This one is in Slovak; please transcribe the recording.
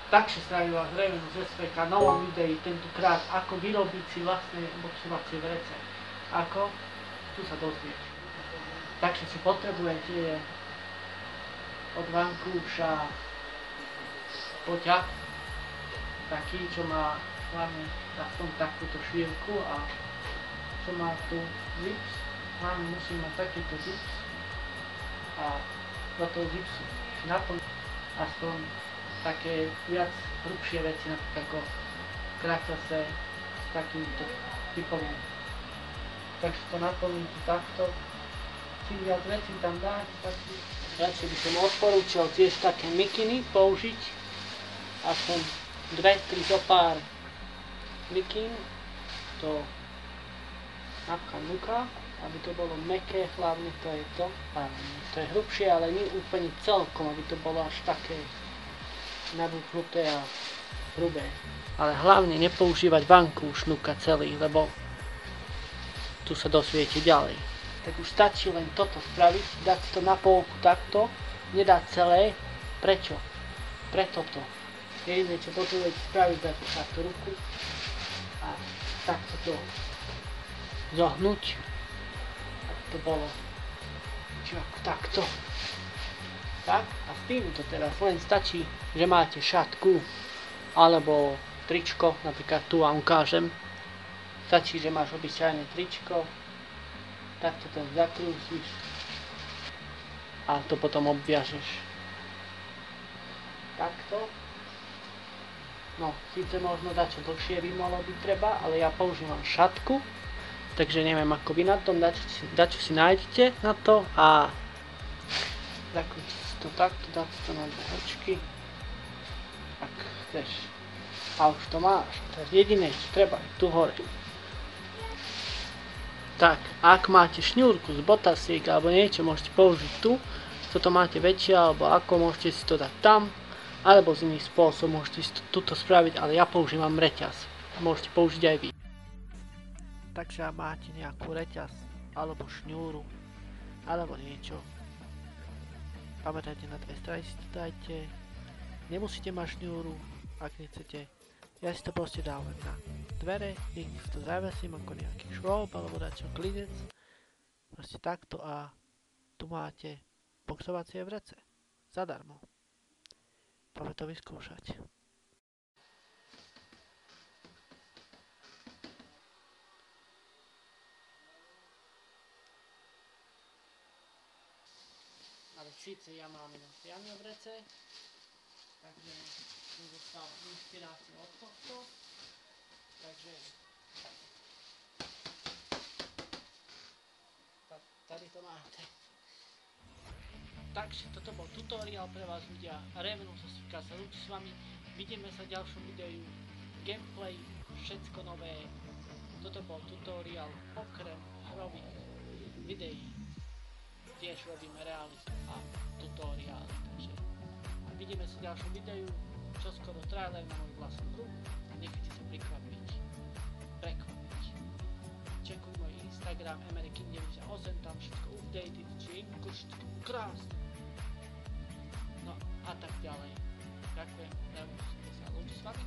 Takže zdravím vás Revenus SPK v novom videi, tentokrát ako vyrobiť si vlastné boxovacie vrece. Ako? Tu sa dozviete. Takže si potrebujete od vankúša poťah, taký, čo má hlavne aspoň takúto šírku a čo má tu zips. Hlavne musí mať takýto zips a do toho zipsu si naplniť aspoň také viac hrubšie veci, napríklad ako kraťase s takýmto typovým. Takže to naplníte takto. Čím viac vecí tam dáte, tak radšej by som odporúčal tiež také mikiny použiť. Aspoň 2-3 zo pár mikin do napríklad luka, aby to bolo mäkké, hlavne to je to. To je hrubšie, ale nie úplne celkom, aby to bolo až také nabuknuté a hrubé. Ale hlavne nepoužívať vankúš luka celý, lebo tu sa dosviete ďalej. Tak už stačí len toto spraviť, dať to na polku takto, nedať celé. Prečo? Pre toto. Jediné, čo potrebujete spraviť, dať takto ruku a takto to zohnúť, aby to bolo ako takto. Tak, a s týmto teraz len stačí, že máte šatku alebo tričko, napríklad tu vám ukážem. Stačí, že máš obyčajné tričko, takto to zakrúsiš a to potom obviažeš. Takto. No, síce možno dačo dlhšie by malo byť treba, ale ja používam šatku, takže neviem ako vy na tom, dačo si nájdete na to a zakrútiť si to takto, dať si to na dve očky, ak chceš. A už to máš. Teraz jediné, čo treba, je tu hore. Tak, ak máte šňúrku z botasiek alebo niečo, môžete použiť tu. Toto máte väčšie, alebo ako, môžete si to dať tam. Alebo z iných spôsob môžete si tuto spraviť, ale ja používam reťaz. Môžete použiť aj vy. Takže ak máte nejakú reťaz, alebo šňúru, alebo niečo, pamätajte, na dve strany si to dajte. Nemusíte mať šňúru, ak nechcete. Ja si to proste dávam na dvere, niekde si to zavesím ako nejaký šroub alebo dačo klinec. Proste takto a tu máte boxovacie vrece. Zadarmo. Poďme to vyskúšať. Ale síce ja mám iné priame vrece, takže mi dostáva inšpiráciu od tohto. Takže tady to máte. Takže toto bol tutoriál pre vás ľudia. Revenus SPK sa lúči s vami. Vidíme sa v ďalšom videu. Gameplay, všetko nové. Toto bol tutoriál okrem hrových videí. Tiež robíme realitu a tutoriály. Takže vidíme sa v ďalšom videu. Čoskoro trailer na moju vlastnú hru. Nechajte sa prekvapiť. Čekuj môj Instagram emeryking98, tam všetko updated, čiže krásne. No a tak ďalej. Ďakujem, sa ľudí s vami.